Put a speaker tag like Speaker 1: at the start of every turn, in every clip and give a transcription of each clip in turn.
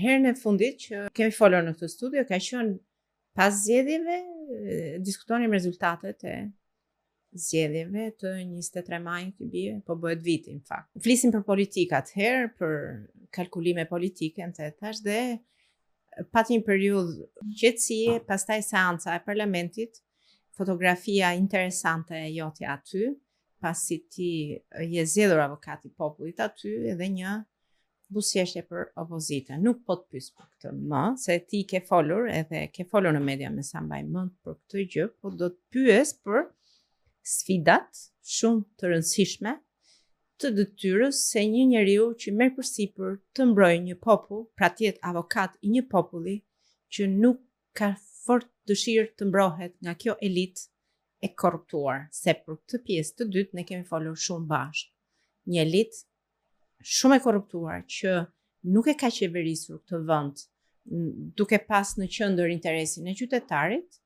Speaker 1: herën e fundit që kemi folur në këtë studio ka qenë pas zgjedhjeve, diskutonim rezultatet e zgjedhjeve të 23 majit që bie, po bëhet viti në fakt. Flisim për politikë atëherë, për kalkulime politike, në thash dhe pat një periudhë qetësie, pastaj seanca e parlamentit, fotografia interesante e jotja aty, pasi ti je zgjedhur avokati i popullit aty edhe një buzëqeshje për opozitën. Nuk po të pyes për këtë më, se ti ke folur në media me sa mbaj mend për këtë gjë, po do të pyes për sfidat shumë të rëndësishme të detyrës se një njeriu që merr përsipër të mbrojë një popull, pra të jetë avokat i një populli që nuk ka fort dëshirë të mbrohet nga kjo elitë e korruptuar, se për këtë pjesë të dytë ne kemi folur shumë bashkë. Një elitë shumë e korruptuar që nuk e ka qeverisur këtë vend duke pas në qendër interesin e qytetarit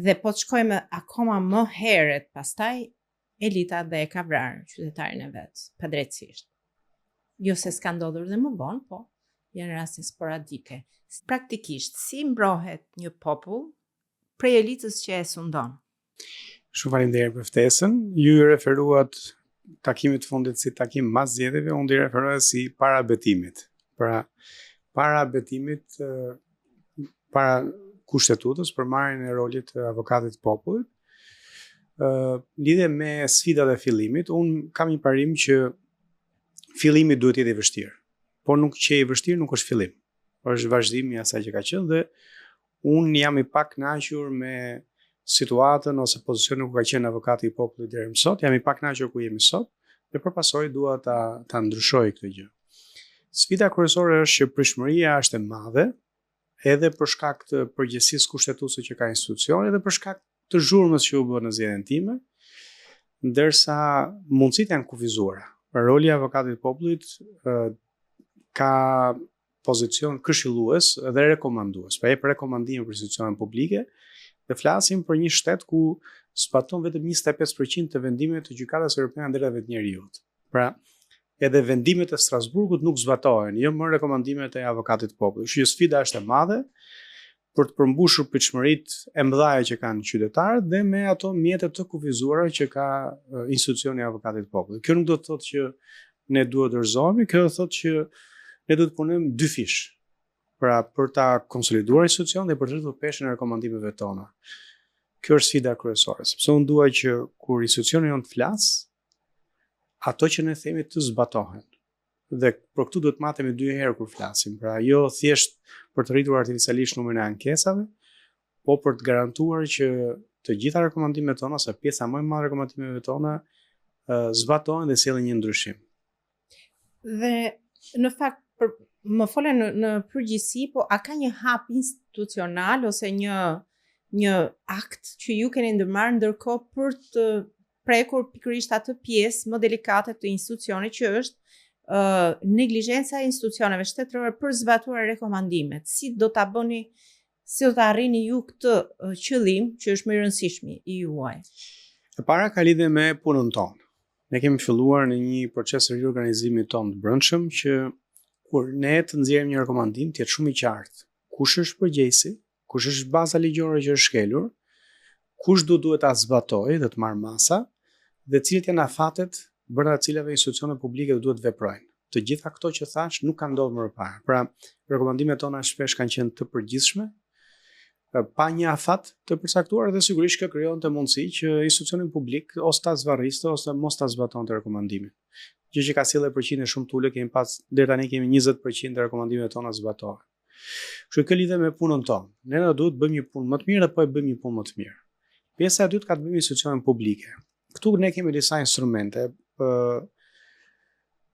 Speaker 1: dhe po të shkojmë akoma më herët pastaj elita dhe e ka vrarë qytetarin e vet padrejtësisht. Jo se s'ka ndodhur dhe më vonë, po janë raste sporadike. Praktikisht si mbrohet një popull prej elitës që e sundon?
Speaker 2: Shumë faleminderit për ftesën. Ju referuat takimit të fundit si takim mas zgjedhjeve, unë i referoja si para betimit. Pra, para betimit, para kushtetutës për marrjen e rolit të avokatit të popullit, lidhe me sfidat e fillimit, unë kam një parim që fillimi duhet jetë i vështirë. Por nuk që i vështirë nuk është fillim. Është vazhdimi i asaj që ka qenë dhe unë jam i pakënaqur me situatën ose pozicionin ku ka qenë avokati i popullit deri më sot, jam i pakënaqur ku jemi sot dhe përpasoj dua ta ndryshoj këtë gjë. Sfida kryesore është që pritshmëria është e madhe, edhe për shkak të përgjegjësisë kushtetuese që ka institucioni dhe për shkak të zhurmës që u bë në zgjedhjen time, ndërsa mundësitë janë kufizuara. Roli i avokatit të popullit ka pozicion këshillues dhe rekomandues. Pra jep rekomandime për institucionet publike. Dhe flasim për një shtet ku zbaton vetëm 25% të vendimeve të Gjykatës Evropiane e Drejtave të Njerëzit. Pra, edhe vendimet e Strasburgut nuk zbatohen, jo më rekomandimet e avokatit të popullit. Kështu që sfida është e madhe për të përmbushur pritshmëritë e mëdha që kanë qytetarët dhe me ato mjete të kufizuara që ka institucioni i avokatit të popullit. Kjo nuk do të thotë që ne duhet të dorëzohemi, kjo do të thotë që ne duhet të punojmë dy fish. Pra për ta konsoliduar institucion dhe për të rritur peshën e rekomandimeve tona. Kjo është sfida kryesore, sepse unë dua që kur institucioni jon të flas, ato që ne themi të zbatohen. Dhe për këtu duhet matemi dy herë kur flasim. Pra jo thjesht për të rritur artificialisht numrin e ankesave, po për të garantuar që të gjitha rekomandimet tona ose pjesa më e madhe e rekomandimeve tona zbatohen dhe sjellin një ndryshim.
Speaker 1: Dhe në fakt më folen në përgjithësi, po a ka një hap institucional ose një akt që ju keni ndërmarrë ndërkohë për të prekur pikërisht atë pjesë më delikate të institucionit që është neglizhenca e institucioneve shtetërore për zbatuar rekomandimet. Si do ta arrini ju këtë qëllim që është më i rëndësishëm i juaj?
Speaker 2: E para ka lidhje me punën tonë. Ne kemi filluar në një proces riorganizimi tonë të brendshëm që kur ne të nxjerrim një rekomandim të jetë shumë i qartë. Kush është përgjegjësi, kush është baza ligjore që është shkelur, kush duhet ta zbatojë dhe të marrë masa, dhe cilët janë afatet brenda të cilave institucionet publike duhet të veprojnë. Të gjitha këto që thash nuk kanë ndodhur më parë. Pra, rekomandimet tona shpesh kanë qenë të përgjithshme, pa një afat të përcaktuar dhe sigurisht kjo krijonte mundësi që institucioni publik ose ta zvarriste ose mos ta zbatonte rekomandimin. Gjë që ka sjellë përqindje shumë të ulët, deri tani kemi 20% e rekomandimet tona zbatohen. Kështu që lidhet me punën tonë. Ne duhet të bëjmë një punë më të mirë dhe po e bëjmë një punë më të mirë. Pjesa e dytë ka të bëjë me institucionet publike. Këtu ne kemi disa instrumente.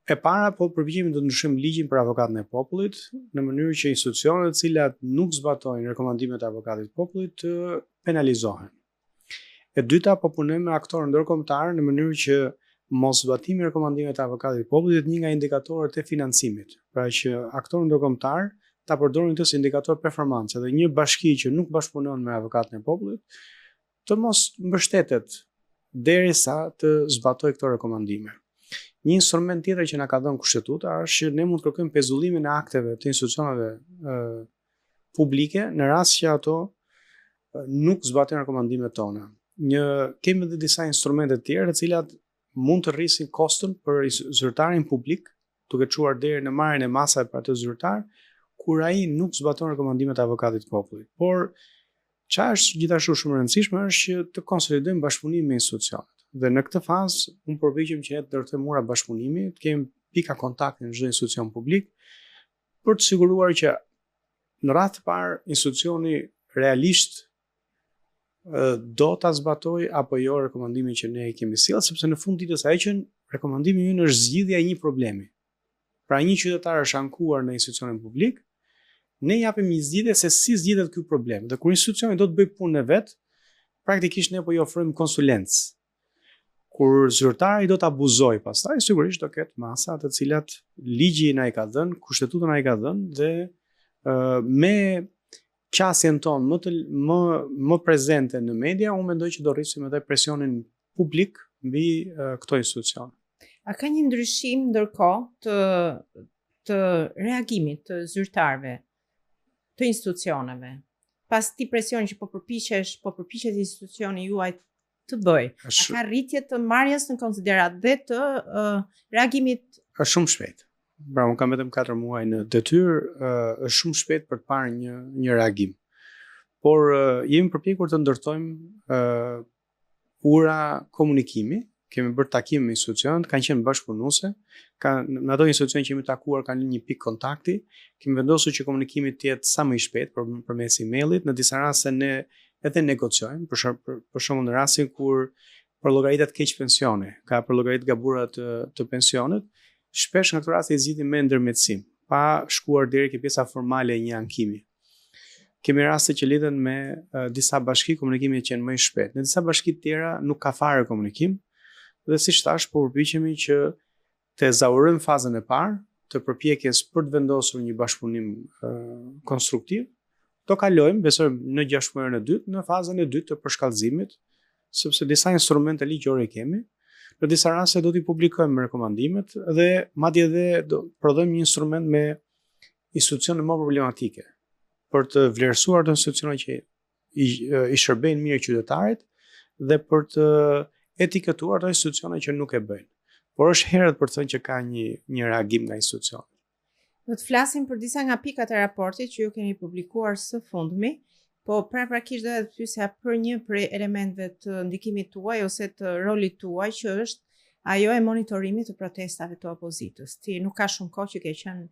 Speaker 2: E para, po përpiqemi të ndryshojmë ligjin për avokatën e popullit në mënyrë që institucionet të cilat nuk zbatojnë rekomandimet e avokatit të popullit të penalizohen. E dyta, po punojmë me aktorë ndërkombëtar në mënyrë që mos zbatimi i rekomandimeve të avokatit të popullit një nga indikatorët e financimit. Pra që aktorë ndërkombëtar ta përdorin këtë si indikator performance dhe një bashki që nuk bashkëpunon me avokatën e popullit të mos mbështetet derisa të zbatojë këto rekomandime. Një instrument tjetër që na ka dhënë kushtetuta është që ne mund të kërkojmë pezullimin e akteve të institucioneve publike në rast që ato nuk zbatojnë rekomandimet tona. Kemi edhe disa instrumente të tjera të cilat mund të rrisin kostën për zyrtarin publik, duke çuar deri në marrjen e masave për atë zyrtar, kur ai nuk zbaton rekomandimet e avokatit të popullit. Por çfarë është gjithashtu shumë e rëndësishme është që të konsolidojmë bashkëpunimin me institucionet. Dhe në këtë fazë unë përpiqem që ne të ndërtojmë mura bashkëpunimi, të kemi pika kontakti në çdo institucion publik për të siguruar që në radhë të parë institucioni realisht do ta zbatoj apo jo rekomandimin që ne i kemi sjellë, sepse në fund ditës ai që rekomandimi ynë është zgjidhja e një problemi. Pra një qytetar është ankuar në institucionin publik, ne japim një zgjidhje se si zgjidhet ky problem. Dhe kur institucioni do të bëjë punën e vet, praktikisht ne po i ofrojmë konsulencë. Kur zyrtari do të abuzoj pastaj, sigurisht do ketë masa të cilat ligji na i ka dhënë, kushtetuta na i ka dhënë dhe me qasjen tonë më prezente në media, unë mendoj që do rrisim edhe presionin publik mbi këto institucione.
Speaker 1: A ka një ndryshim ndërkohë të reagimit të zyrtarëve, të institucioneve? Pas ti presion që po përpiqet institucioni juaj të bëj. A ka rritje të marrjes në konsiderat dhe të reagimit?
Speaker 2: Është shumë shpejt. Pra, unë kam vetëm 4 muaj në detyrë, është shumë shpejt për të parë një reagim. Por jemi përpjekur të ndërtojmë ura komunikimi, kemi bërë takime me institucionet, kanë qenë bashkëpunuese, në ato institucione që jemi takuar kanë një pikë kontakti, kemi vendosur që komunikimi të jetë sa më i shpejt përmes emailit, në disa raste ne edhe negociojmë, për shembull në rastin kur për llogaritë të keq pensione, ka për llogaritë gabura të pensionit, shpesh në këtë rast i zgjidhim me ndërmjetësim, pa shkuar deri ke pjesa formale e një ankimi. Kemi raste që lidhen me disa bashki, komunikimi qenë më i shpejt. Në disa bashki të tjera nuk ka fare komunikim, dhe siç thash, po përpiqemi që të ezaurojmë fazën e parë të përpjekjes për të vendosur një bashkëpunim konstruktiv. Do kalojmë, besojmë në 6 muajin e dytë, në fazën e dytë të përshkallëzimit, sepse disa instrumente ligjore kemi. Në disa raste do t'i publikojmë rekomandimet dhe madje edhe do prodhojmë një instrument me institucione më problematike për të vlerësuar ato institucione që i shërbejnë mirë qytetarit dhe për të etiketuar ato institucione që nuk e bëjnë. Por është herët për të thënë që ka një reagim nga institucionet.
Speaker 1: Do të flasim për disa nga pikat e raportit që ju keni publikuar së fundmi, po praktikisht do të pyesja për një prej elementeve të ndikimit tuaj ose të rolit tuaj që është ajo e monitorimit të protestave të opozitës. Ti nuk ka shumë kohë që ke qenë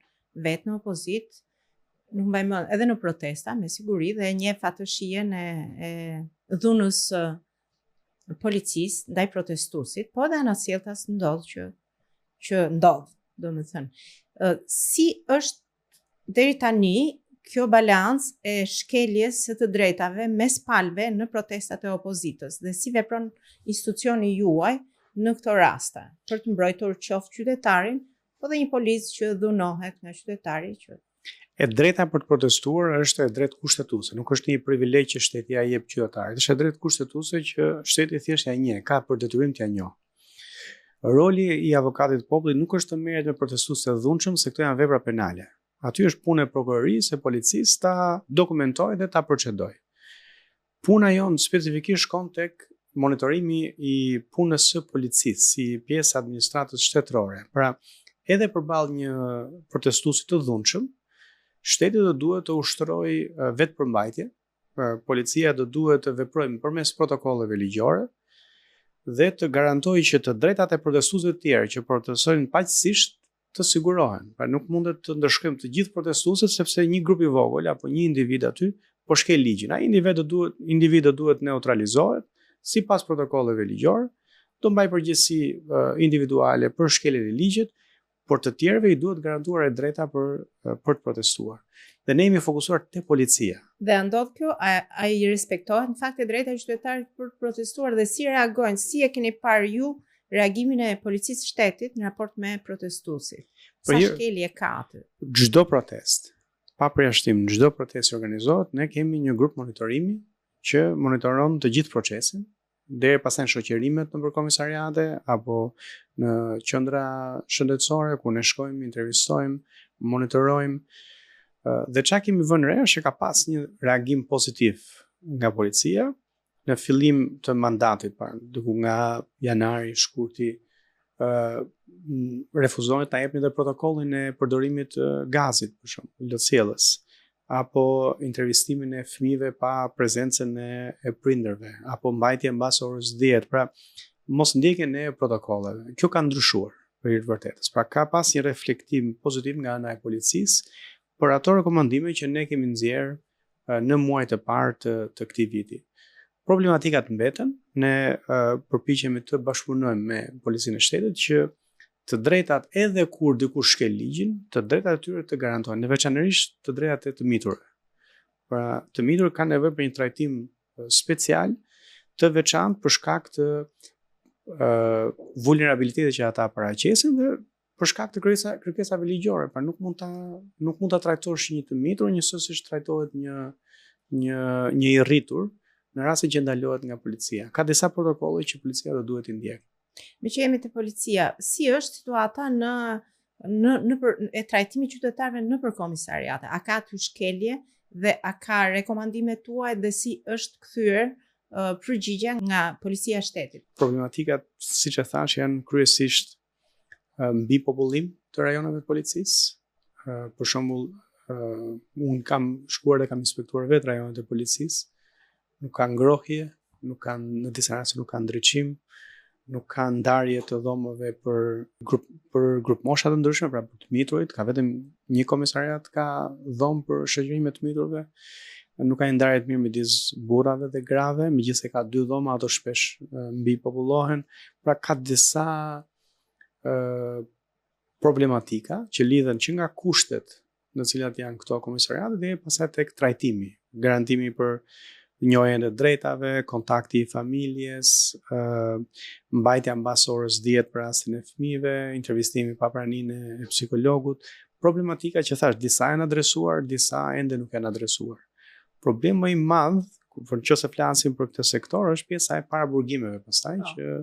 Speaker 1: vetë në opozitë, nuk mbaj mend edhe në protesta me siguri dhe një fatëshijen e dhunës policisë ndaj protestuesit, po edhe anasjelltas ndodh që ndodh, domethënë. Si është deri tani kjo balancë e shkeljes së të drejtave mes palëve në protestat e opozitës dhe si vepron institucioni juaj në këto raste për të mbrojtur qoftë qytetarin, po dhe një policë që dhunohet nga qytetari që
Speaker 2: E drejta për të protestuar është e drejtë kushtetuese, nuk është një privilegj që shteti ja jep qytetarit, është e drejtë kushtetuese që shteti thjesht ja njeh, ka për detyrim t'ja njohë. Roli i avokatit të popullit nuk është të merret me protestuesë të dhunshëm, se këto janë vepra penale. Aty është punë e prokurorisë e policisë ta dokumentojë dhe ta procedojë. Puna jonë specifikisht shkon tek monitorimi i punës së policisë si pjesë e administratës shtetërore. Pra, edhe përballë një protestuesi të dhunshëm, shteti do duhet të ushtrojë vetëpërmbajtje, policia do duhet të veprojë përmes protokolleve ligjore dhe të garantojë që të drejtat e protestuesve të tjerë që protestojnë paqësisht të sigurohen. Pra nuk mundet të ndërshkojmë të gjithë protestuesit sepse një grup i vogël apo një individ aty po shkel ligjin. Ai individ duhet neutralizohet sipas protokolleve ligjore, do mbaj përgjegjësi individuale për shkeljen e ligjit, por të tjerëve i duhet garantuar e drejta për të protestuar. Dhe ne jemi fokusuar te policia.
Speaker 1: Dhe ndodh kjo, a i respektohet në fakt e drejta e qytetarit për të protestuar dhe si reagojnë, si e keni parë ju reagimin e policisë shtetit në raport me protestuesit? Sa shkelje ka aty?
Speaker 2: Çdo protest, pa përjashtim, çdo protest që organizohet, ne kemi një grup monitorimi që monitoron të gjithë procesin deri pastaj në shoqërimet nëpër komisariate apo në qendra shëndetësore ku ne shkojmë, intervistojmë, monitorojmë. Dhe çka kemi vënë re është që ka pas një reagim pozitiv nga policia në fillim të mandatit parë, duke nga janari, shkurti, refuzonin ta jepnin dhe protokollin e përdorimit të gazit, për shembull, lotësiellës, apo intervistimin e fëmijëve pa prezencën e prindërve, apo mbajtje mbas orës 10, pra mos ndjekjen e protokolleve. Kjo ka ndryshuar për hir të vërtetës. Pra ka pas një reflektim pozitiv nga ana e policisë për ato rekomandime që ne kemi nxjerrë në muajt e parë të këtij viti. Problematikat mbeten, ne përpiqemi të bashkëpunojmë me policinë e shtetit që të drejtat edhe kur dikush shkel ligjin, të drejtat e tyre të garantohen, në veçanërisht të drejtat e të miturve. Pra, të mitur kanë nevojë për një trajtim special të veçantë për shkak të vulnerabilitetit që ata paraqesin dhe për shkak të kërkesave ligjore. Pra nuk mund ta trajtosh një të mitur njësoj si trajtohet një i rritur në rastin që ndalohet nga policia. Ka disa protokolle që policia do duhet i ndjekë.
Speaker 1: Me që jemi te policia, si është situata e trajtimit qytetarëve nëpër komisariate? A ka aty shkelje dhe a ka rekomandimet tuaj dhe si është kthyer përgjigja nga policia e shtetit?
Speaker 2: Problematikat, siç e thash, janë kryesisht mbi popullim të rajoneve të policisë. Për shembull, unë kam shkuar dhe kam inspektuar vetë rajonet e policisë. Nuk ka ngrohje, në disa raste nuk ka ndriçim, nuk ka ndarje të dhomave për grup mosha të ndryshme, pra për të miturit, ka vetëm një komisariat ka dhomë për shoqërime të miturve, nuk ka ndarje të mirë midis burrave dhe grave, megjithëse ka 2 dhoma, ato shpesh mbi popullohen, pra ka disa problematika që lidhen që nga kushtet në cilat janë këto komisariate dhe pastaj tek trajtimi, garantimi për njohjen e drejtave, kontakti i familjes, mbajtja mbas orës 10 për rastin e fëmijëve, intervistimi pa praninë e psikologut, problematika që thash, disa janë adresuar, disa ende nuk janë adresuar. Problemi më i madh, për nëse flasim për këtë sektor, është pjesa e paraburgimeve pastaj që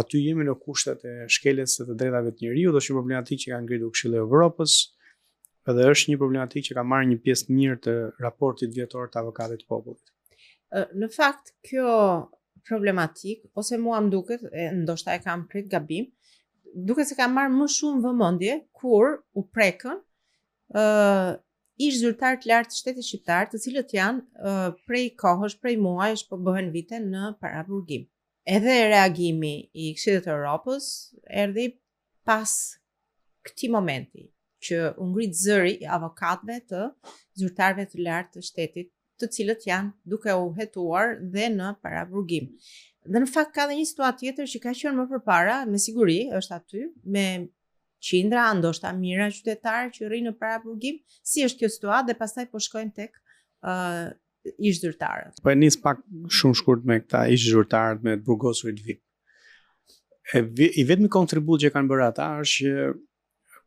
Speaker 2: aty jemi në kushtet e shkeljes së të drejtave të njerëzit, është një problematikë që ka ngritur Këshilli i Evropës, edhe është një problematikë që ka marrë një pjesë të mirë të raportit vjetor të avokatit të popullit.
Speaker 1: Në fakt, kjo problematikë, ose mua më duket, ndoshta e kam prit gabim, duket se ka marrë më shumë vëmendje kur u prekën ish zyrtar të lartë të shtetit shqiptar, të cilët janë prej kohësh, prej muajsh, po bëhen vite në paraburgim. Edhe reagimi i Këshillit të Evropës erdhi pas këtij momenti, që u ngrit zëri i avokatëve të zyrtarëve të lartë të shtetit, të cilët janë duke u hetuar dhe në paraburgim. Dhe në fakt ka dhe një situatë tjetër që ka qenë më përpara, me siguri është aty, me qindra, ndoshta mijëra qytetarë që rrinë në paraburgim. Si është kjo situatë dhe pastaj po shkojnë tek ish zyrtarët.
Speaker 2: Po e nis pak shumë shkurt me këta ish zyrtarët me të burgosurit VIP. I vetmi kontribut që kanë bërë ata është që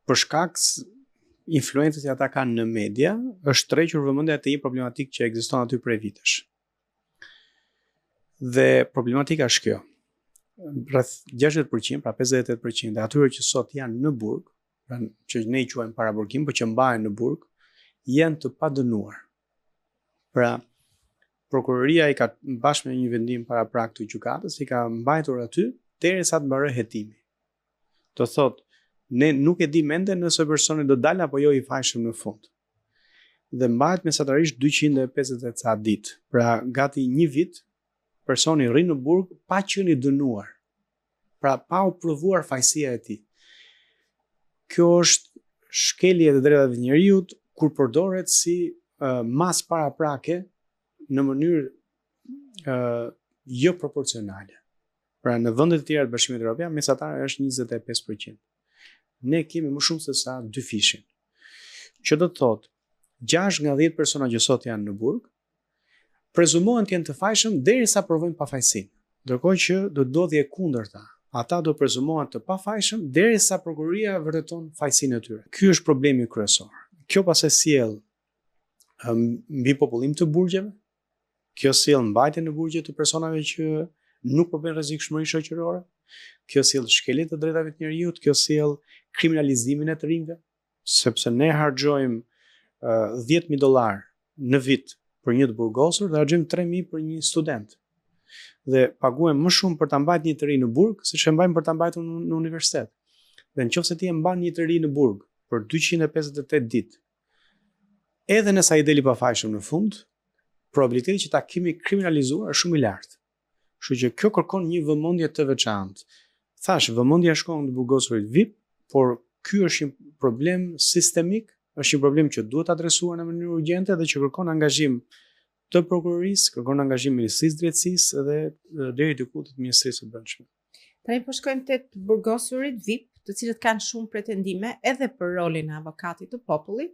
Speaker 2: për shkak influencës që ata kanë në media, është tërhequr vëmendja te një problematikë që ekziston aty prej vitesh. Dhe problematika është kjo. Rreth 60%, pra 58% e atyre që sot janë në burg, pra që ne i quajmë paraburgim, por që mbahen në burg, janë të padënuar. Pra, prokuroria i ka bashkë me një vendim paraprak të gjykatës, i ka mbajtur aty derisa të mbarojë hetimi. Do thotë, ne nuk e di mende nëse personi do dalë apo jo i fajshëm në fund. Dhe mbahet mesatarisht 250 ca ditë. Pra gati një vit, personi rri në burg pa qenë i dënuar. Pra pa u provuar fajësia e tij. Kjo është shkelje e drejtave të njerëzit kur përdoret si mas paraprake në mënyrë jo proporcionale. Pra në vendet e tjera të Bashkimit Evropian mesatare është 25%. Ne kemi më shumë se sa 2 fishin. Që do të thotë, 6 nga 10 persona që sot janë në burg, prezumohen të jenë të fajshëm derisa provojnë pafajësinë. Ndërkohë që do të ndodhë e kundërta. Ata do prezumohen të pafajshëm derisa prokuroria vërteton fajësinë e tyre. Ky është problemi kryesor. Kjo pastaj sjell mbi popullim të burgjeve. Kjo sjell mbajtje në burgje të personave që nuk përben rrezikshmëri shoqërore. Kjo sjell shkelje të drejtave të njerëzit, kjo sjell kriminalizimin e të rinjve, sepse ne harxojmë $10,000 në vit për një të burgosur dhe harxojmë 3.000 për një student. Dhe paguajmë më shumë për ta mbajtur një të ri në burg se ç'e mbajmë për ta mbajtur në universitet. Dhe nëse ti e mban një të ri në burg për 258 ditë, edhe nëse ai deli pafajshëm në fund, probabiliteti që ta kemi kriminalizuar është shumë i lartë. Kështu që kjo kërkon një vëmendje të veçantë. Thash, vëmendja shkon te burgosurit VIP, por ky është një problem sistemik, është një problem që duhet adresuar në mënyrë urgjente dhe që kërkon angazhim të prokurorisë, kërkon angazhim Ministrisë Drejtësisë dhe deri diku të Ministrisë së Brendshme.
Speaker 1: Tani po shkojmë te burgosurit VIP, të cilët kanë shumë pretendime edhe për rolin e avokatit të popullit.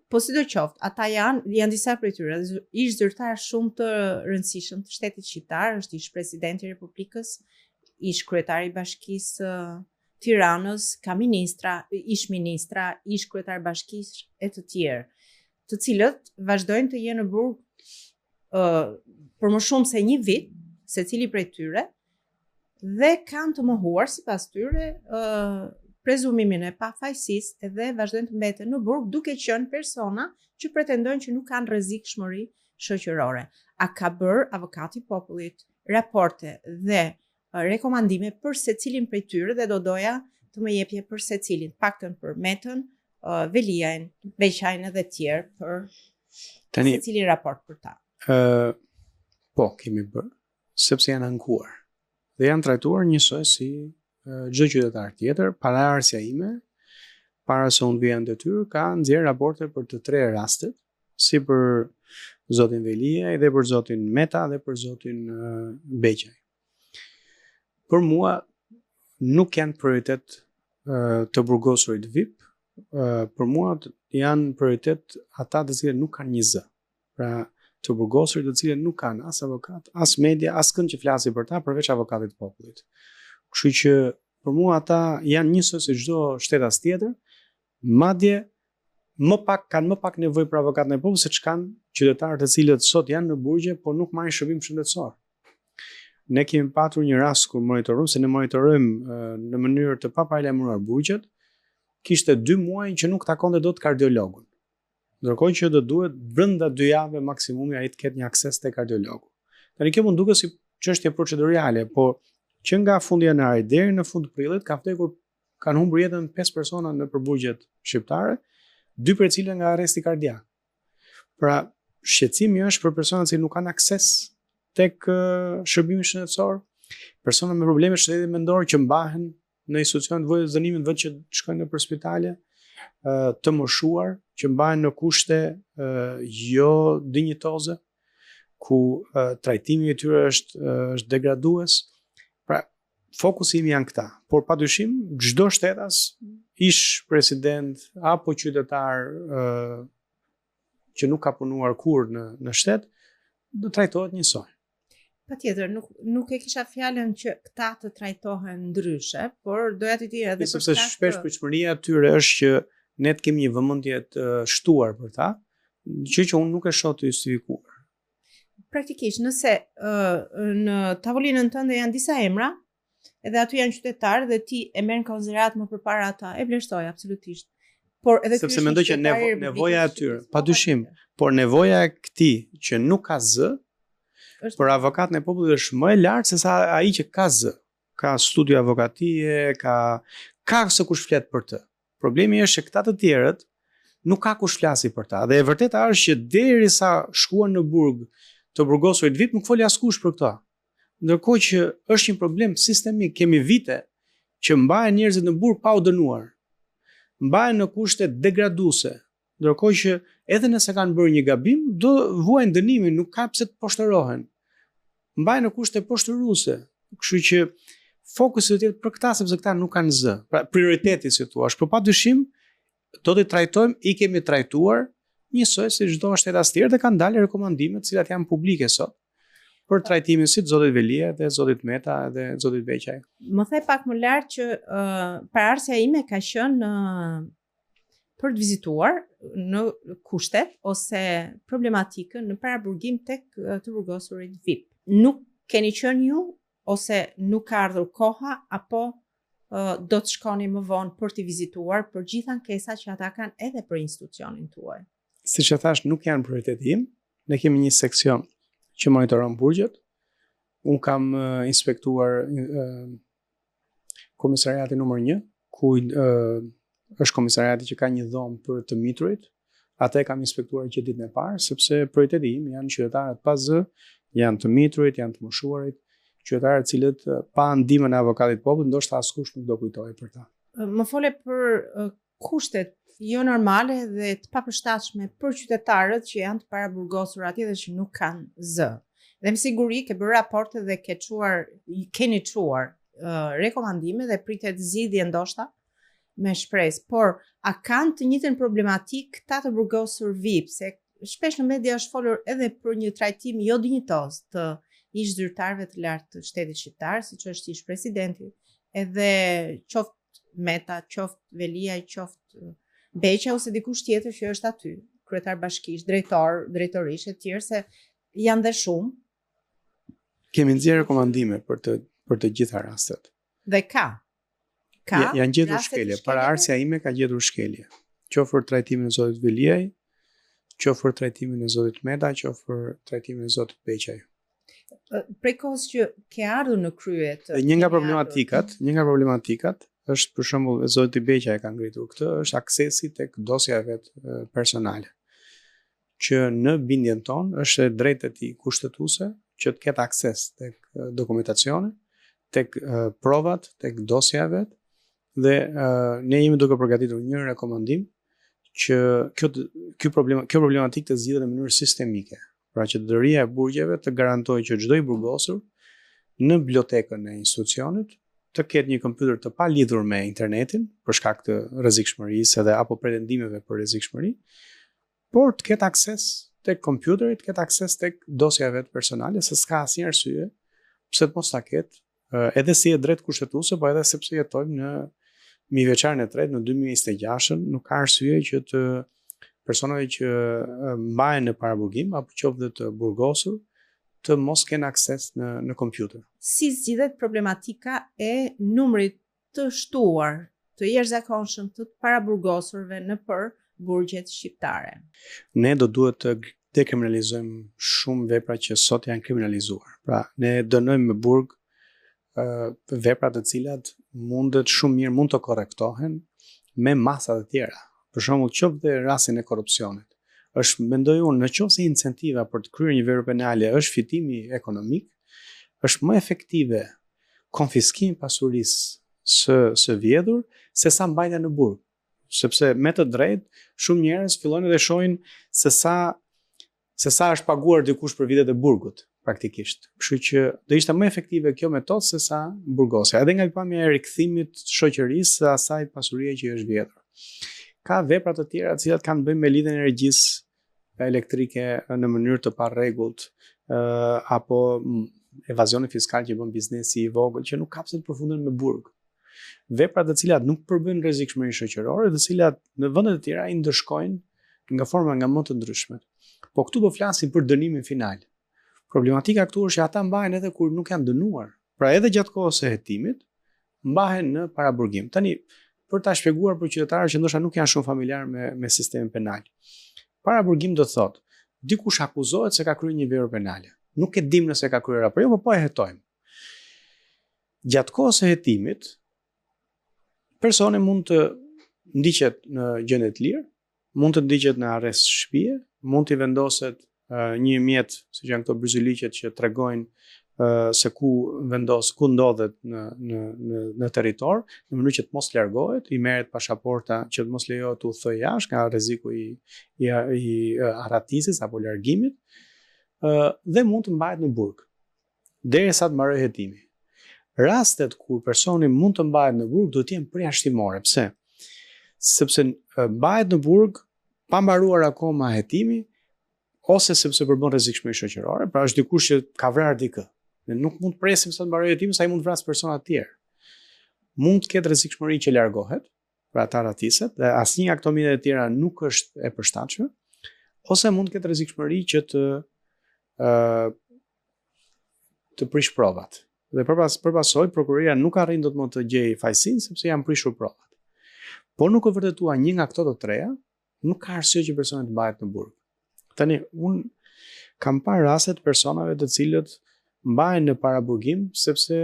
Speaker 1: Po sidoqoftë, ata janë disa prej tyre, ish zyrtar shumë të rëndësishëm të shtetit shqiptar, është ish presidenti i Republikës, ish kryetari i Bashkisë Tiranës, ka ministra, ish kryetar bashkisë e të tjerë, të cilët vazhdojnë të jenë në burg për më shumë se 1 vit, secili prej tyre, dhe kanë të mohuar sipas tyre prezumimin e pafajësisë dhe vazhdojnë të mbeten në burg duke qenë persona që pretendojnë që nuk kanë rrezikshmëri shoqërore. A ka bërë avokati i popullit raporte dhe rekomandime për secilin prej tyre dhe do doja të më jepje për secilin, paktën për Metën, Veliajn, Beqajn dhe tjerë për secilin raport për ta.
Speaker 2: Po, kemi bërë, sepse janë ankuar dhe janë trajtuar njësoj si çdo qytetar tjetër. Paraarsja ime, para se unë vija në detyrë, ka nxjerrë raporte për të 3 rastet, si për zotin Veliaj dhe për zotin Meta dhe për zotin Beqaj. Për mua nuk janë prioritet të burgosurit VIP, për mua janë prioritet ata të cilët nuk kanë një zë. Pra, të burgosurit të cilët nuk kanë as avokat, as media, as kënd që flasi për ta përveç avokatit të popullit. Kështu që për mua ata janë njësoj si çdo shtetas tjetër, madje kanë më pak nevojë për avokatën e popullit se ç'kanë qytetarët të cilët sot janë në burgje, por nuk marrin shërbim shëndetësor. Ne kemi patur një rast kur monitorojmë, se ne monitorojmë në mënyrë të paparalajmëruar burgjet, kishte 2 muaj që nuk takonte dot kardiologun. Ndërkohë që do duhet brenda 2 javë maksimumi ai të ketë një akses te kardiologu. Tani kjo mund duket si çështje procedurale, por që nga fundi janari deri në fund prillit kanë humbur jetën 5 persona në burgjet shqiptare, 2 prej cilëve nga arresti kardiak. Pra, shqetësimi është për personat që nuk kanë akses tek shërbimi shëndetësor, persona me probleme shëndetësore mendore që mbahen në institucione të vogla zënimit vetë që shkojnë nëpër spitale, të moshuar që mbahen në kushte jo dinjitoze, ku trajtimi i tyre është degradues. Pra, fokusi im janë këta, por padyshim çdo shtetas, ish president apo qytetar që nuk ka punuar kurrë në shtet, do trajtohet njësoj.
Speaker 1: Patjetër, nuk e kisha fjalën që këta të trajtohen ndryshe, por doja të thirrja edhe
Speaker 2: sepse shpesh pritshmëria e tyre është që ne të kemi një vëmendje të shtuar për ta, që unë nuk e shoh të justifikuar.
Speaker 1: Praktikisht, nëse në tavolinën tënde janë disa emra, edhe aty janë qytetarë dhe ti e merr në konsiderat më përpara ata, e vlerësoj absolutisht. Por edhe
Speaker 2: sepse mendoj që nevoja e tyre, padyshim, por nevoja e këtij që nuk ka zë për avokatën e popullit është më e lartë se sa ai që ka zë, ka studio avokatie, ka se kush flet për të. Problemi është që këta të tjerët nuk ka kush flasi për ta. Dhe e vërteta është që derisa shkuan në burg të burgosurit VIP, nuk foli askush për këta. Ndërkohë që është një problem sistemik, kemi vite që mbahen njerëzit në burg pa u dënuar. Mbahen në kushte degraduese. Ndërkohë që edhe nëse kanë bërë një gabim, do vuajnë dënimin, nuk ka pse të poshtërohen. Mbahen në kushte poshtëruese. Kështu që fokusi do të jetë për këta sepse këta nuk kanë zë. Pra prioriteti si thua, por padyshim do të trajtojmë, i kemi trajtuar njësoj si çdo shtetas tjetër dhe kanë dalë rekomandime të cilat janë publike sot për trajtimin si të zotit Velia dhe zotit Meta dhe zotit Beqaj.
Speaker 1: Më the pak më lart që paraarsja ime ka qenë për të vizituar në kushtet ose problematikën në paraburgim tek të burgosurit VIP. Nuk keni qenë ju ose nuk ka ardhur koha apo do të shkoni më vonë për të vizituar për gjitha ankesat që ata kanë edhe për institucionin tuaj?
Speaker 2: Siç e thash, nuk janë prioritet im. Ne kemi një seksion që monitoron burgjet. Unë kam inspektuar komisariati numër 1, ku është komisariati që ka një dhomë për të mitrurit. Atë e kam inspektuar që ditën e parë, sepse prioriteti im janë qytetarët pa zë, janë të mitrurit, janë të moshuarit, qytetarët cilët pa ndihmën e avokatit popullit, ndoshta askush nuk do kujtojë për ta.
Speaker 1: Më fole për kushtet jo normale dhe të papërshtatshme për qytetarët që janë të paraburgosur atje dhe që nuk kanë zë. Dhe me siguri ke bërë raporte dhe keni çuar rekomandime dhe pritet zgjidhje ndoshta me shpresë, por a kanë të njëjtën problematik këta të burgosur VIP, se shpesh në media është folur edhe për një trajtim jo dinjitoz të ish zyrtarëve të lartë të shtetit shqiptar, siç është ish presidenti, edhe qoftë Meta, qoftë Velia, qoftë Beqa ose dikush tjetër që është aty, kryetar bashkish, drejtorish e tjerë, se janë dhe shumë.
Speaker 2: Kemi nxjerrë rekomandime për të gjitha rastet.
Speaker 1: Dhe ka.
Speaker 2: Janë gjetur shkelje. Paraardhësia ime ka gjetur shkelje. Qoftë për trajtimin e zotit Veliaj, qoftë për trajtimin e zotit Meta, qoftë për trajtimin e zotit Beqaj.
Speaker 1: Prej kohës që ke ardhur në krye të...
Speaker 2: Një nga problematikat është, për shembull, zoti Beqaj ka ngritur këtë, është aksesi tek dosja vet personale. Që në bindjen tonë është e drejtë e tij kushtetuese që të ketë akses tek dokumentacione, tek provat, tek dosja vet, dhe ne jemi duke përgatitur një rekomandim që kjo problematikë të zgjidhet në mënyrë sistemike. Pra që drejtoria e burgjeve të garantojë që çdo i burgosur në bibliotekën e institucionit të ketë një kompjuter të palidhur me internetin për shkak të rrezikshmërisë edhe apo pretendimeve për rrezikshmëri, por të ketë akses tek kompjuteri, të ketë akses tek dosja vet personale, se s'ka asnjë arsye pse të mos ta ketë, edhe si e drejt kushtetuese, po edhe sepse jetojmë në mijëvjeçarin e tretë në 2026, nuk ka arsye që të personave që mbahen në paraburgim apo qoftë të burgosur të mos kenë akses në kompjuter.
Speaker 1: Si zgjidhet problematika e numrit të shtuar të jashtëzakonshëm të paraburgosurve në për burgjet shqiptare?
Speaker 2: Ne do duhet të dekriminalizojmë shumë vepra që sot janë kriminalizuar. Pra, ne dënojmë me burg vepra të cilat mund të korrektohen me masa të tjera. Për shembull, qoftë rastin e korrupsionit. Mendoj unë, nëse incentiva për të kryer një vepër penale është fitimi ekonomik, është më efektive konfiskimi i pasurisë së vjedhur se sa mbajtja në burg. Sepse me të drejtë, shumë njerëz fillojnë dhe shohin se sa është paguar dikush për vitet e burgut, praktikisht. Kështu që do ishte më efektive kjo metodë se sa burgosja, edhe nga pikpamja e rikthimit të shoqërisë së asaj pasurie që është vjedhur. Ka vepra të tjera të cilat kanë bëjmë me lidhjen e energjisë elektrike në mënyrë të parregullt, apo evazioni fiskal që bën biznesi i vogël që nuk kapset përfundon me burg. Vepra të cilat nuk përbëjnë rrezikshmëri shoqërore, të cilat në vende të tjera i ndëshkojnë nga forma nga më të ndryshme. Po këtu po flasim për dënimin final. Problematika këtu është që ata mbahen edhe kur nuk janë dënuar. Pra edhe gjatë kohës së hetimit mbahen në paraburgim. Tani, për ta shpjeguar për qytetarët që ndoshta nuk janë shumë familjar me sistemin penal. Paraburgim do të thotë, dikush akuzohet se ka kryer një vepër penale. Nuk e dim nëse ka kryer apo jo, po e hetojmë. Gjatë kohës së hetimit, personi mund të ndiqet në gjendje të lirë, mund të ndiqet në arrest shtëpie, mund t'i vendoset një mjet, siç janë këto bryzyliqet që tregojnë se ku ndodhet në territor, në mënyrë që të mos largohet, i merret pasaporta që të mos lejohet të udhtojë jashtë nga rreziku i arratisis apo largimit, dhe mund të mbahet në burg derisa të mbarojë hetimi. Rastet kur personi mund të mbahet në burg do të jenë përjashtimore. Pse? Sepse mbahet në burg pa mbaruar akoma hetimi, ose sepse përbën rrezikshmëri shoqërore, pra është dikush që ka vrarë dikë. Ne nuk mund të presim sa të mbarojë hetimi, sa i mund vrasë persona të tjerë. Mund të ketë rrezikshmëri që largohet, pra ata ratiset, dhe asnjë nga këto mjete të tjera nuk është e përshtatshme, ose mund të ketë rrezikshmëri që të prish provat. Dhe përpasoj prokuroria nuk arrin dot më të gjejë fajësinë sepse janë prishur provat. Po nuk u vërtetua një nga këto të treja, nuk ka arsye që personi të mbahet në burg. Tani un kam parë raste të personave të cilët mbahen në paraburgim sepse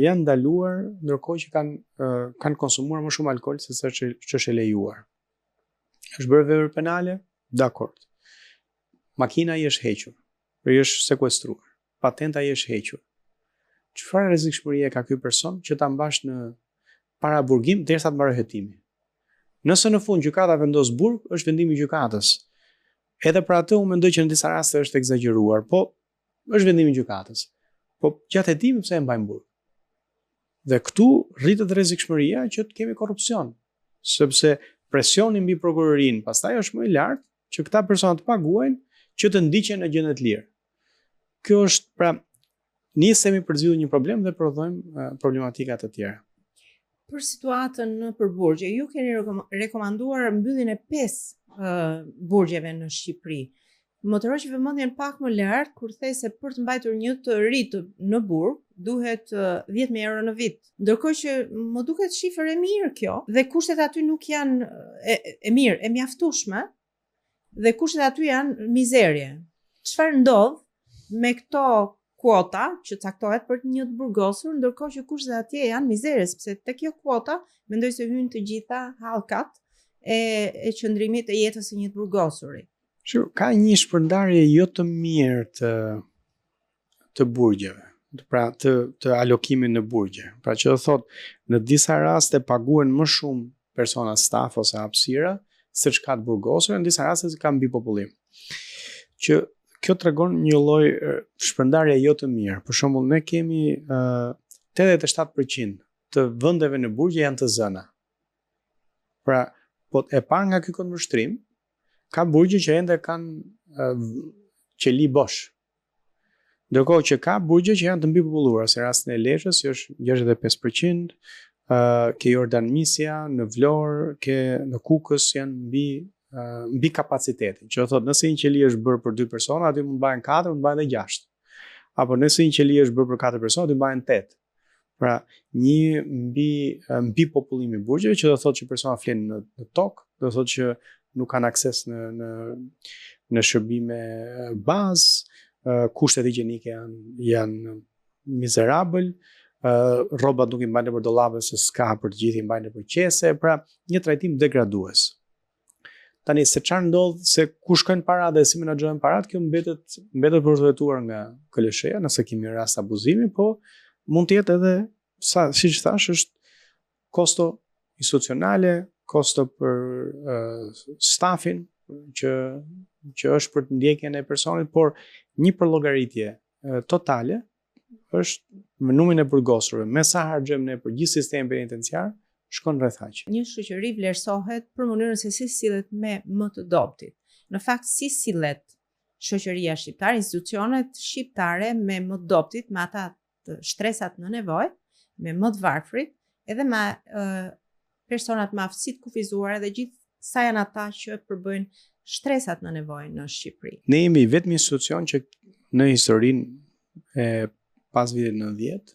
Speaker 2: janë ndaluar ndërkohë që kanë konsumuar më shumë alkool se sa ç'është e lejuar. Është bërë vepër penale? Dakord. Makina i është hequr, i është sekuestruar, patenta i është hequr. Çfarë rrezikshmërie ka ky person që ta mbash në paraburgim derisa të mbarojë hetimi? Nëse në fund gjykata vendos burg, është vendimi i gjykatës. Edhe për atë unë mendoj që në disa raste është egzageruar, po është vendimi i gjykatës. Po gjatë hetimit pse e mbajnë burg? Dhe këtu rritet rrezikshmëria që të kemi korrupsion, sepse presioni mbi prokurorinë pastaj është më i lartë që këta persona të paguajnë që të ndiqen në gjendje të lirë. Kjo është pra nisemi për zgjidhur një problem dhe prodhojmë problematika të tjera.
Speaker 1: Për situatën në përburgje, ju keni rekomanduar mbylljen e 5 burgjeve në Shqipëri. Më të rroqi vëmendjen pak më lart kur thej se për të mbajtur një të ri në burg duhet 10.000 euro në vit. Ndërkohë që më duket shifër e mirë kjo dhe kushtet aty nuk janë e mirë, e mjaftueshme dhe kushtet aty janë mizerje. Çfarë ndodh me këto kuota që caktohet për një të burgosur, ndërkohë që kushtet atje janë mizerje, sepse tek kjo kuota mendoj se hyn të gjitha hallkat e qëndrimit të jetës së një të burgosuri.
Speaker 2: Ka një shpërndarje jo të mirë të burgjeve, pra të alokimin në burgje. Pra që do thotë, në disa raste paguhen më shumë persona staf ose hapësira se çka të burgosur, në disa raste ka mbi popullim. Që kjo tregon një lloj shpërndarje jo të mirë. Për shembull, ne kemi 87% të vendeve në burgje janë të zëna. Pra, po e parë nga ky këndvështrim, ka burgje që ende kanë qeli bosh. Ndërkohë që ka burgje që janë të mbipopulluara, si rastin e Lezhës, që është 65%, ke Jordan Misja, në Vlorë, ke në Kukës janë mbi kapacitetin. Që do thotë, nëse një qeli është bërë për 2 persona, aty mund bëhen 4, mund bëhen edhe 6. Apo nëse një qeli është bërë për 4 persona, aty bëhen 8. Pra, një mbi popullimi i burgjeve, që do thotë që persona flenë në tokë, do thotë që nuk kanë akses në shërbime bazë, kushtet higjienike janë mizerabël, rrobat nuk i mbajnë nëpër dollape se s'ka për të gjithë, i mbajnë nëpër qese, pra një trajtim degradues. Tani se çfarë ndodh, se ku shkojnë paratë dhe si menaxhojnë paratë, kjo mbetet për të vërtetuar nga KLSH-ja, nëse kemi rast abuzimi, po mund të jetë edhe siç thash, është kosto institucionale, kosto për stafin që është për të ndjekjen e personit, por një përllogaritje totale është me numrin e burgosurve, me sa harxojmë ne për gjithë sistemin penitenciar, shkon rreth aq.
Speaker 1: Një shoqëri vlerësohet për mënyrën se si sillet me më të dobtit. Në fakt, si sillet shoqëria shqiptare, institucionet shqiptare me më të dobtit, me ata të shtresat në nevojë, me më të varfrit, edhe me personat me aftësi të kufizuara dhe gjithë sa janë ata që përbëjnë shtresat në nevojë në Shqipëri.
Speaker 2: Ne jemi vetëm institucion që në historinë e pas vitit 90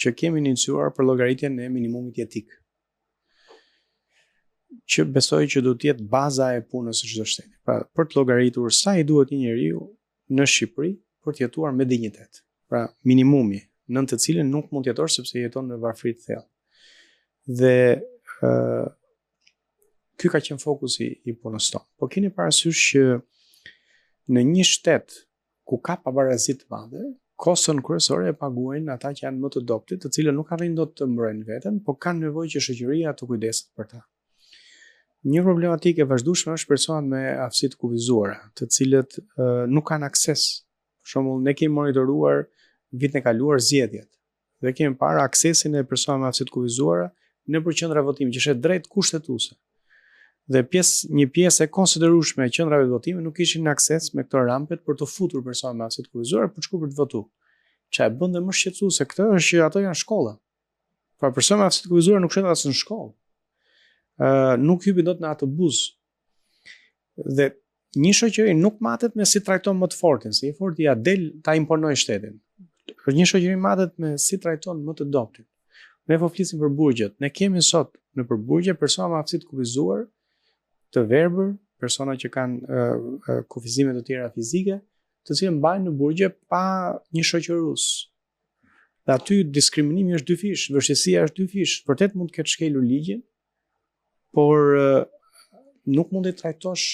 Speaker 2: që kemi iniciuar për llogaritjen e minimumit jetik, që besoj që do të jetë baza e punës së çdo shteti. Pra, për të llogaritur sa i duhet një njeriu në Shqipëri për të jetuar me dinjitet. Pra, minimumi nën të cilin nuk mund të jetosh sepse jeton në varfëri të thellë. Dhe ky ka qenë fokusi i punës tonë. Po keni parasysh që në një shtet ku ka pabarazi të madhe, koston kryesore e paguajnë ata që janë më të dobtit, të cilët nuk arrin dot të mbrojnë veten, por kanë nevojë që shoqëria të kujdeset për ta. Një problematikë e vazhdueshme është personat me aftësi të kufizuara, të cilët nuk kanë akses. Për shembull, ne kemi monitoruar vitin e kaluar zgjedhjet dhe kemi parë aksesin e personave me aftësi të kufizuara nëpër qendra votimi, që është drejt kushtetuese. Dhe një pjesë e konsiderueshme e qendrave të votimit nuk kishin akses me këto rampet për të futur persona me aftësi të kufizuara për të shkuar për të votuar. Çfarë bën dhe më shqetësuese këtë është që ato janë shkolla. Pra persona me aftësi të kufizuara nuk shëndet as në shkollë. nuk hypi dot në atë buz. Dhe një shoqëri nuk matet me si trajton më të fortin, se i forti ja del ta imponoj shtetin. Një shoqëri matet me si trajton më të dobtin. Ne po flisim për burgjet. Ne kemi sot në për burgje persona me aftësi të kufizuar, të verbër, persona që kanë kufizime të tjera fizike, të cilët mbajnë në burgje pa një shoqërues. Dhe aty diskriminimi është dy fish, vështirësia është dy fish. Vërtet mund të ketë shkelur ligjin, por nuk mund të trajtosh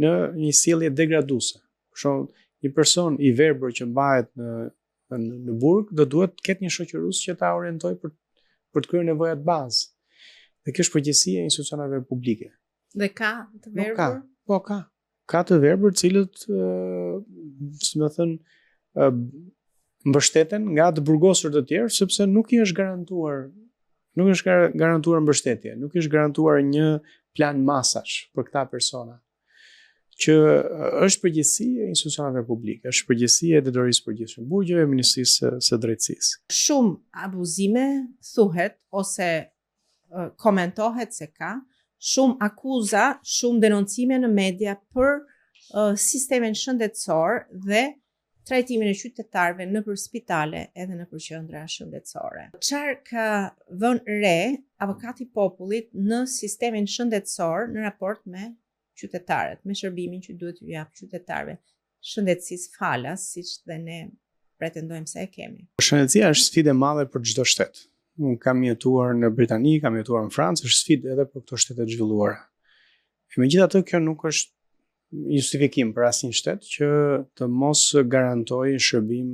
Speaker 2: në një sjellje degraduese. Për shembull, një person i verbër që mbahet në burg do duhet të ketë një shoqërues që ta orientojë për të kryer nevojat bazë. Dhe kjo është përgjegjësia e institucioneve publike.
Speaker 1: Dhe ka të verbër?
Speaker 2: Po ka. Ka të verbër të cilët, si më thënë, mbështeten nga të burgosur të tjerë, sepse nuk i është garantuar mbështetje, nuk i është garantuar një plan masash për këta persona, që është përgjegjësi e institucioneve publike, është përgjegjësi e drejtorisë përgjithshme, burgjeve, Ministrisë së Drejtësisë.
Speaker 1: Shumë abuzime thuhet ose komentohet se ka, shumë akuza, shumë denoncime në media për sistemin shëndetësor dhe trajtimin e qytetarëve nëpër spitale edhe nëpër qendra shëndetësore. Çfarë ka vënë re avokati i popullit në sistemin shëndetësor në raport me qytetarët, me shërbimin që duhet t'u jap qytetarëve shëndetësisë falas, siç dhe ne pretendojmë se e kemi.
Speaker 2: Shëndetësia është sfidë e madhe për çdo shtet. Unë kam jetuar në Britani, kam jetuar në Francë, është sfidë edhe për këto shtete të zhvilluara. Megjithatë, kjo nuk është justifikim për asnjë shtet që të mos garantojë shërbim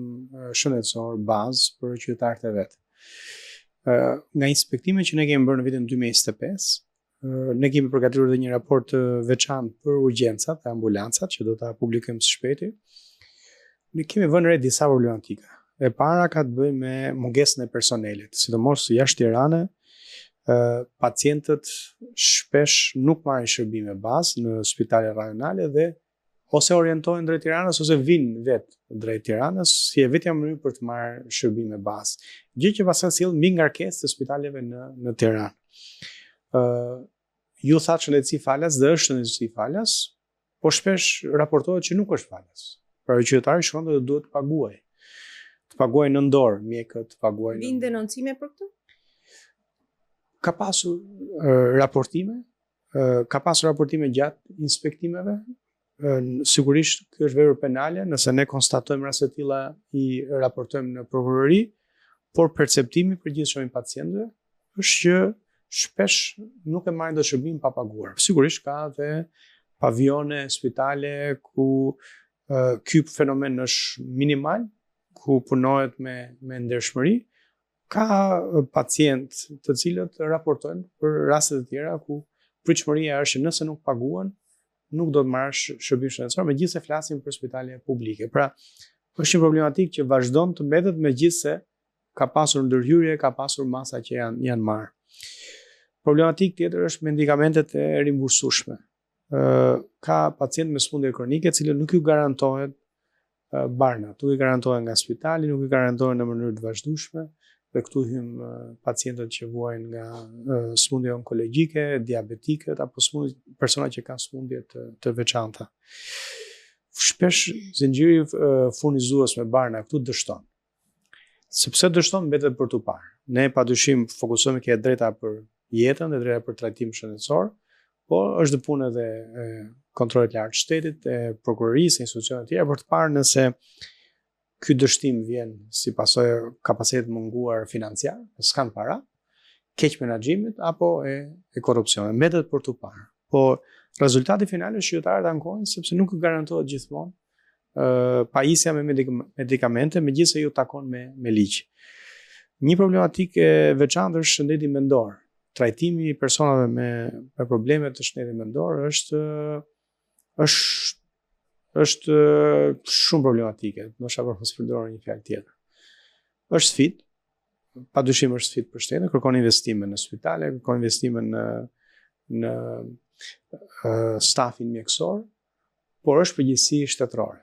Speaker 2: shëndetësor bazë për qytetarët e vet. Nga inspektimet që ne kemi bërë në vitin 2025, ne kemi përgatitur edhe një raport të veçantë për urgjencat e ambulancat që do ta publikojmë së shpejti. Ne kemi vënë re disa problematika. E para ka të bëjë me mungesën e personelit, sidomos jashtë Tiranës, pacientët shpesh nuk marrin shërbime bazë në spitale rajonale dhe ose orientohen drejt Tiranës ose vinë vetë drejt Tiranës, si e vetja mënyrë për të marrë shërbime bazë. Gjë që pastaj sjell mbi ngarkesë të spitaleve në Tiranë. Ju thatë shëndetësi falas dhe është shëndetësi falas, po shpesh raportohet që nuk është falas. Pra qytetari shkon dhe duhet të paguajë. Të paguajë në dorë, mjekët, të paguajë.
Speaker 1: Vinë denoncime për këtë?
Speaker 2: Ka pasur raportime gjatë inspektimeve. Sigurisht kjo është vepër penale, nëse ne konstatojmë raste të tilla i raportojmë në prokurori, por perceptimi përgjithshëm i pacientëve është që shpesh nuk e marrin dot shërbim pa paguar. Sigurisht ka edhe pavione spitale ku ky fenomen është minimal, ku punohet me ndershmëri. Ka pacient të cilët raportojnë për raste të tjera ku pritshmëria është që nëse nuk paguan, nuk do të marrësh shërbim shëndetësor, megjithëse flasim për spitale publike. Pra, është një problematikë që vazhdon të mbetet megjithëse ka pasur ndërhyrje, ka pasur masa që janë marrë. Problematikë tjetër është medikamentet e rimbursueshme. Ka pacient me sëmundje kronike, të cilët nuk ju garantohet barnat, nuk i garantohen nga spitali, nuk i garantohen në mënyrë të vazhdueshme. Dhe këtu hym pacientët që vuajnë nga sëmundje onkologjike, diabetike apo persona që kanë sëmundje të veçanta. Shpesh zinxhiri furnizues me barna këtu dështon. Sepse dështon mbetet për tu parë. Ne padyshim fokusohemi ke drejta për jetën dhe drejta për trajtim shëndetësor, por është dhe punë edhe kontrollet lartë shtetit, e prokurorisë, institucionet tjera për të parë nëse ky dështim vjen si pasojë kapacitetit munguar financiar, s'kan para, keq menaxhimit apo e korrupsionit. Mbetet për tu parë. Po rezultati final është qytetarët ankojnë sepse nuk garantohet gjithmonë pajisja me medikamente, megjithëse ju takon me ligj. Një problematikë e veçantë është shëndeti mendor. Trajtimi i personave me probleme të shëndetit mendor është shumë problematike, ndoshta për mos përdorur një fjalë tjetër. Është sfidë, padyshim është sfidë për shtetin, kërkon investime në spitale, kërkon investime në stafin mjekësor, por është përgjegjësi shtetërore.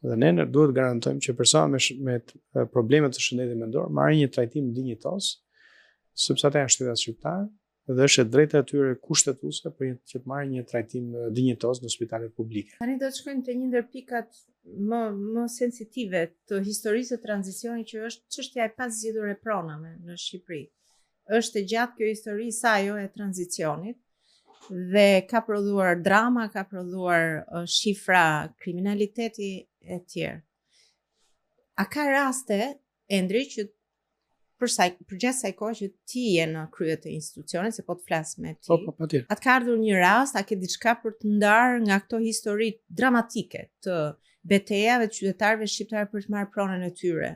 Speaker 2: Dhe ne duhet garantojmë që persona me probleme të shëndetit mendor marrin një trajtim dinjitos, sepse ata janë shtetas shqiptar dhe është e drejta e tyre kushtetuese për që të marrin një trajtim dinjitoz në spitalet publike.
Speaker 1: Tani do të shkojmë te një ndër pikat më sensitive të historisë së tranzicionit, që është çështja e pazgjedhur e pronave në Shqipëri. Është e gjatë kjo histori sa ajo e tranzicionit dhe ka prodhuar drama, ka prodhuar shifra kriminaliteti e tjerë. A ka raste, Endri, që për gjatë kësaj kohe që ti je në krye të institucionit, se po të flas me ti.
Speaker 2: Patjetër.
Speaker 1: A të ka ardhur një rast, a ke diçka për të ndarë nga këto histori dramatike të betejave të qytetarëve shqiptarë për të marrë pronën e tyre,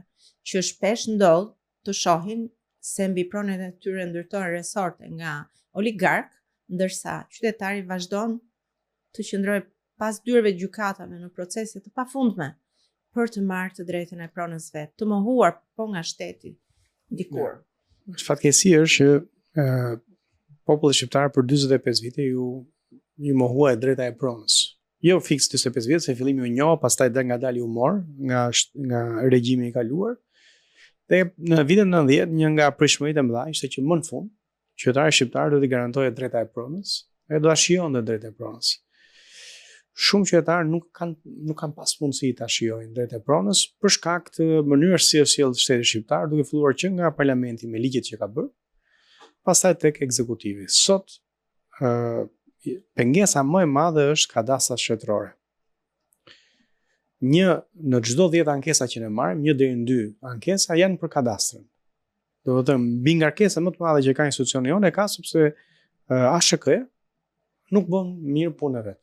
Speaker 1: që shpesh ndodh të shohin se mbi pronën e tyre ndërtohen resorte nga oligark, ndërsa qytetari vazhdon të qëndrojë pas dyreve të gjykatave në procese të pafundme për të marrë të drejtën e pronës vet, të mohuar po nga shteti dikur.
Speaker 2: Fatkeqësi është që populli shqiptar për 45 vite ju mohua e drejta e pronës. Jo fiks 45 vite, se fillimi u njoh, pastaj ngadalë u mor nga regjimi i kaluar. Dhe në vitin 90, një nga prishmëritë e mëdha ishte që më në fund qytetarët shqiptarë do t'i garantojë drejta e pronës, e do ta shijonte drejtë e pronës. Shumë qytetarë nuk kanë pas mundësi ta shijojnë drejtë e pronës për shkak të mënyrës si sjell shteti shqiptar, duke filluar që nga parlamenti me ligjet që ka bërë, pastaj tek ekzekutivi. Sot pengesa më e madhe është kadastra shtetërore. Në çdo 10 ankesa që ne marrim, 1 deri në 2 ankesa janë për kadastrën. Do të thënë, mbi ngarkesa më të madhe që ka institucioni jonë ka sepse ASHK nuk bën mirë punën e vet.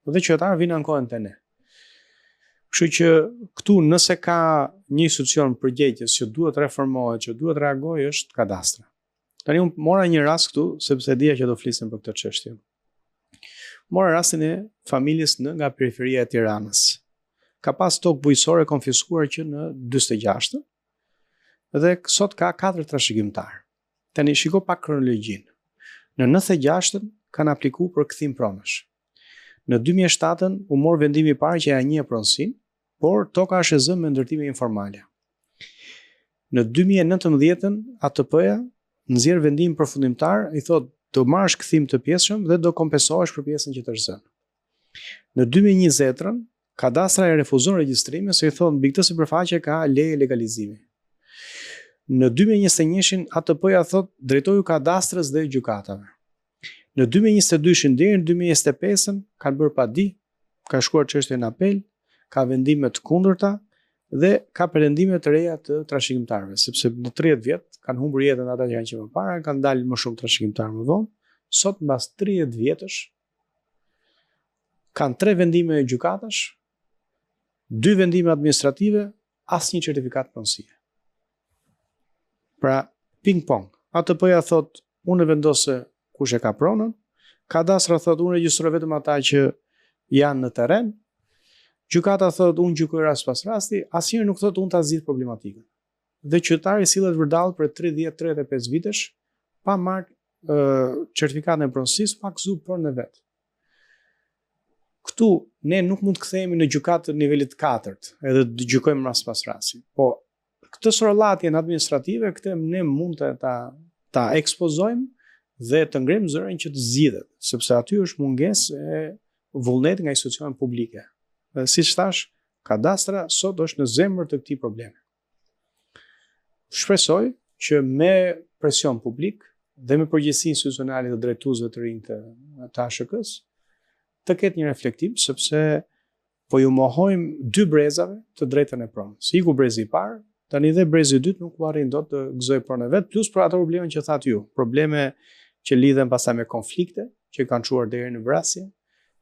Speaker 2: Dhe qytetarët vinë ankohen te ne. Kështu që këtu nëse ka një institucion përgjegjës që duhet reformohet, që duhet reagojë, është kadastra. Tani unë mora një rast këtu sepse dija që do flisim për këtë çështje. Mora rastin e familjes N nga periferia e Tiranës. Ka pas tokë bujqësore konfiskuar që në 46 dhe sot ka 4 trashëgimtar. Tani shiko pak kronologjinë. Në 96 kanë aplikuar për kthim pronësh. Në 2007 u mor vendimi i parë që ja njeh pronësinë, por toka është e zënë me ndërtime informale. Në 2019 ATP-ja nxjerr vendimin përfundimtar, i thotë do marrësh kthim të pjesshëm dhe do kompensohesh për pjesën që të është zënë. Në 2020 kadastra e refuzon regjistrimin se i thonë mbi këtë sipërfaqe ka leje legalizimi. Në 2021 ATP-ja thotë drejtoju kadastrës dhe gjykatave. Në 2022 deri në 2025 kanë bërë padi, ka shkuar çështja në apel, ka vendime të kundërta dhe ka perëndime të reja të trashëgimtarëve, sepse në 30 vjet kanë humbur jetën ata që kanë qenë më parë, kanë dalë më shumë trashëgimtarë më vonë. Sot mbas 30 vjetësh kanë 3 vendime gjykatash, 2 vendime administrative, asnjë certifikat pronësie. Pra ping-pong. ATP-ja thotë unë vendose kush e ka pronën, kadastra thotë unë regjistroj vetëm ata që janë në terren, gjykata thotë unë gjykoj rast pas rasti, asnjëri nuk thotë unë ta zgjidh problematikën. Dhe qytetari sillet vërdall për 30-35 vitesh pa marrë certifikatën e pronësisë, pa gëzuar pronën e vet. Këtu ne nuk mund të kthehemi në gjykatë të nivelit 4 edhe të gjykojmë rast pas rasti. Po këtë sorollatjen administrative këtë ne mund të ta ekspozojmë dhe të ngrem zërin që të zgjidhet, sepse aty është mungesë e vullnet nga institucionet publike. Dhe siç thash, kadastra sot është në zemër të këtij problemi. Shpresoj që me presion publik dhe me përgjegjësi institucionale të drejtuesve të rinj të ASHK-s të ketë një reflektim, sepse po ju mohojmë 2 brezave të drejtën e pronës. Iku brezi i parë, tani dhe brezi i dytë nuk u arrin dot të gëzojë pronën e vet, plus për ato probleme që thatë ju, probleme që lidhen pastaj me konflikte, që kanë çuar deri në vrasje,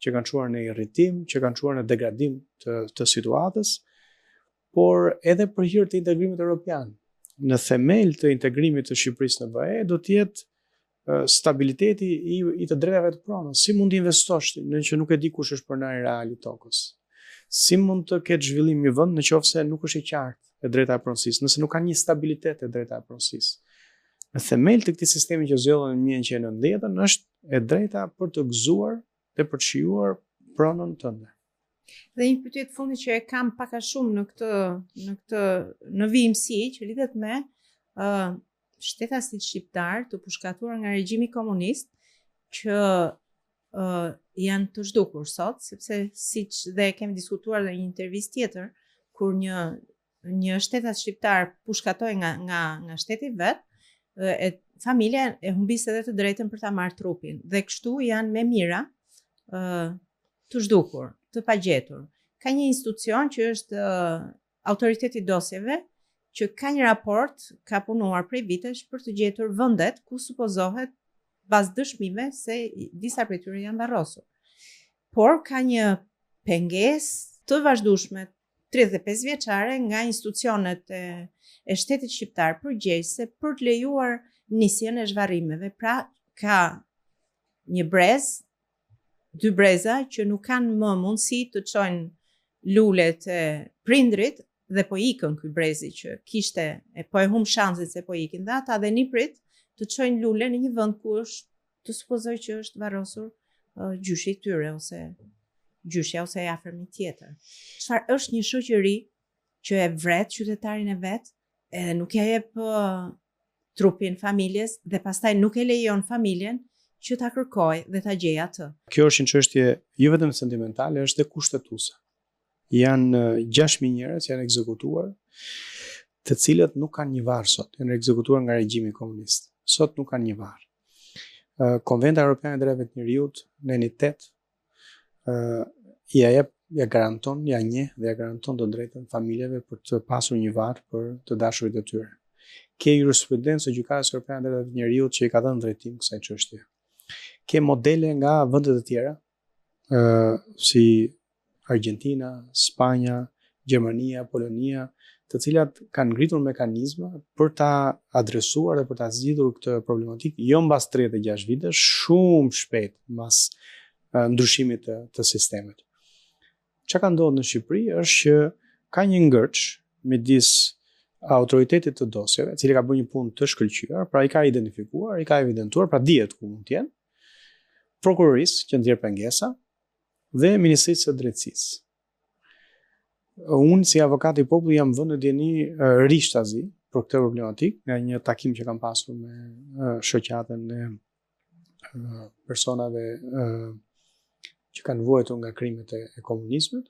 Speaker 2: që kanë çuar në irritim, që kanë çuar në degradim të situatës, por edhe për hir të integrimit evropian. Në themel të integrimit të Shqipërisë në BE do të jetë stabiliteti i të drejtave të pronës. Si mund të investosh nëse nuk e di kush është pronari real i tokës? Si mund të ketë zhvillim një vend nëse nuk është e qartë e drejta e pronësisë, nëse nuk ka një stabilitet e drejta e pronësisë? Në themel të këtij sistemi që zgjedhën në 1990 është e drejta për të gëzuar dhe për të shijuar pronën tënde.
Speaker 1: Dhe një pyetje të fundit që e kam pak a shumë në vimësi që lidhet me shtetasit shqiptar të pushkatuar nga regjimi komunist që janë të zhdukur sot, sepse siç dhe kemi diskutuar në një intervistë tjetër, kur një shtetas shqiptar pushkatoi nga shteti vet, familja e humbis edhe të drejtën për ta marrë trupin dhe kështu janë me mira të zhdukur, të pagjetur. Ka një institucion që është autoriteti dosjeve që ka një raport, ka punuar prej vitesh për të gjetur vendet ku supozohet bazë dëshmime se disa prej tyre janë varrosur. Por ka një pengesë të vazhdueshme 35 vjeçare nga institucionet e shtetit shqiptar përgjegjëse për të lejuar nisjen e zhvarrimeve. Pra ka një brez, 2 breza që nuk kanë më mundësi të çojnë lulet e prindrit dhe po ikën ky brezi që kishte po e humb shanset se po ikin dhe ata dhe niprit të çojnë lule në një vend ku është të supozoj që është varrosur gjyshi i tyre ose gjyshja ose e afërmi tjetër. Çfarë është një shoqëri që e vret qytetarin e vet, nuk ja jep trupin familjes dhe pastaj nuk e lejon familjen që ta kërkojë dhe ta gjejë atë.
Speaker 2: Kjo është një çështje jo vetëm sentimentale, është edhe kushtetuese. Janë 6.000 njerëz janë ekzekutuar, të cilët nuk kanë një varr sot, janë ekzekutuar nga regjimi komunist. Sot nuk kanë një varr. Konventa Europiane e Drejtave të Njerëzit në enitet ja garanton, ja njeh dhe ja garanton të drejtën familjeve për të pasur një varr për të dashurit e tyre. Ke jurisprudencë e Gjykatës Europiane e Drejtave të Njerëzit që i ka dhënë drejtim kësaj çështje. Ke modele nga vendet e tjera, si Argentina, Spanja, Gjermania, Polonia, të cilat kanë ngritur mekanizma për ta adresuar dhe për ta zgjidhur këtë problematikë jo mbas 36 vitesh, shumë shpejt mbas ndryshimit të sistemit. Çka ka ndodhur në Shqipëri është që ka një ngërç midis autoritetit të dosjeve, i cili ka bërë një punë të shkëlqyer, pra i ka identifikuar, i ka evidentuar, pra dihet ku mund të jenë, prokurorisë që nxjerr pengesa dhe Ministrisë së Drejtësisë. Unë si avokat i popullit jam vënë në dieni rishtazi për këtë problematikë nga një takim që kam pasur me shoqatën e personave që kanë vuajtur nga krimet e komunizmit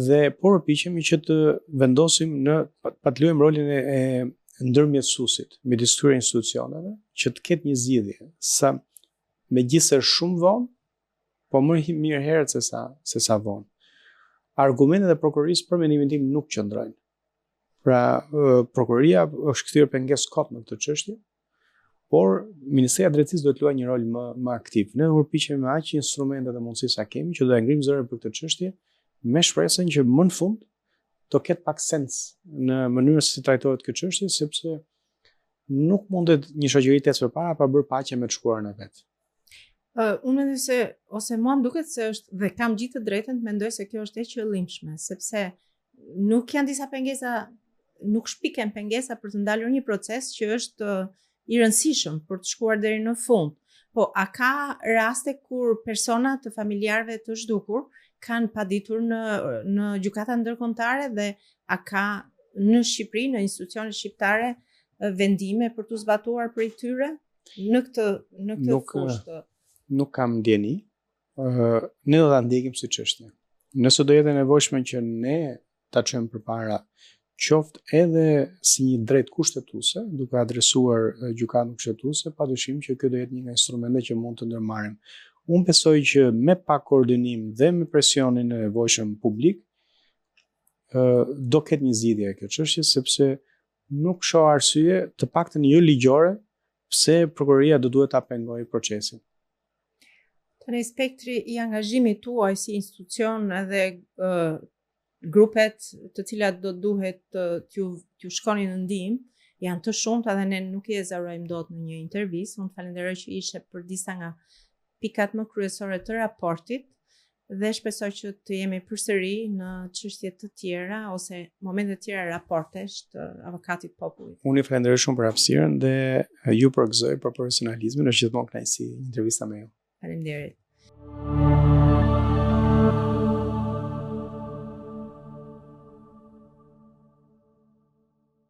Speaker 2: dhe përpiqemi që të vendosim pa të luajmë rolin e ndërmjetësuesit midis këtyre institucioneve që të ketë një zgjidhje sa megjithëse shumë vonë, po më mirë herët se sa vonë. Argumentet e prokurorisë për mendimin tim nuk qëndrojnë. Pra, prokuroria është kthyer pengesë kot në këtë çështje, por Ministria e Drejtësisë duhet luajë një rol më aktiv. Ne përpiqemi me aq instrumente dhe mundësi sa kemi që do ta ngrimë zërin për këtë çështje, me shpresën që më në fund do ketë pak sens në mënyrën se si trajtohet kjo çështje, sepse nuk mundet një shoqëri të ecë përpara pa bërë paqe me të shkuarën e vet.
Speaker 1: Unë mendoj se, ose mua më duket se është, dhe kam gjithë të drejtën të mendoj se kjo është e qëllimshme, sepse nuk janë disa pengesa, nuk shpiken pengesa për të ndalur një proces që është i rëndësishëm për të shkuar deri në fund. Po, a ka raste kur persona të familjarëve të zhdukur kanë paditur në gjykata ndërkombëtare dhe a ka në Shqipëri, në institucionet shqiptare, vendime për të zbatuar prej tyre në këtë fushë?
Speaker 2: Nuk kam ndjeni, ne do ta ndjekim si çështje. Nëse do jetë nevojshme që ne ta çojmë përpara qoftë edhe si një drejt kushtetuese, duke adresuar gjykatën kushtetuese, padyshim që kjo do jetë një nga instrumentet që mund të ndërmarrim. Unë besoj që me pak koordinim dhe me presionin e nevojshëm publik, do ketë një zgjidhje kjo çështje, sepse nuk shoh arsye, të paktën jo ligjore, pse prokuroria do duhet ta pengojë procesin.
Speaker 1: Në spektri i angazhimit tuaj si institucion edhe grupet të cilat do duhet t'ju shkonin në ndihmë janë të shumta dhe ne nuk i ezarojmë dot në një intervistë. Unë falenderoj që ishe për disa nga pikat më kryesore të raportit dhe shpresoj që të jemi përsëri në çështje të tjera ose momente të tjera raportesh të avokatit popullit.
Speaker 2: Unë i falenderoj shumë për hapësirën dhe ju përgëzoj për profesionalizmin, është gjithmonë kënaqësi intervista me ju.
Speaker 1: Faleminderit.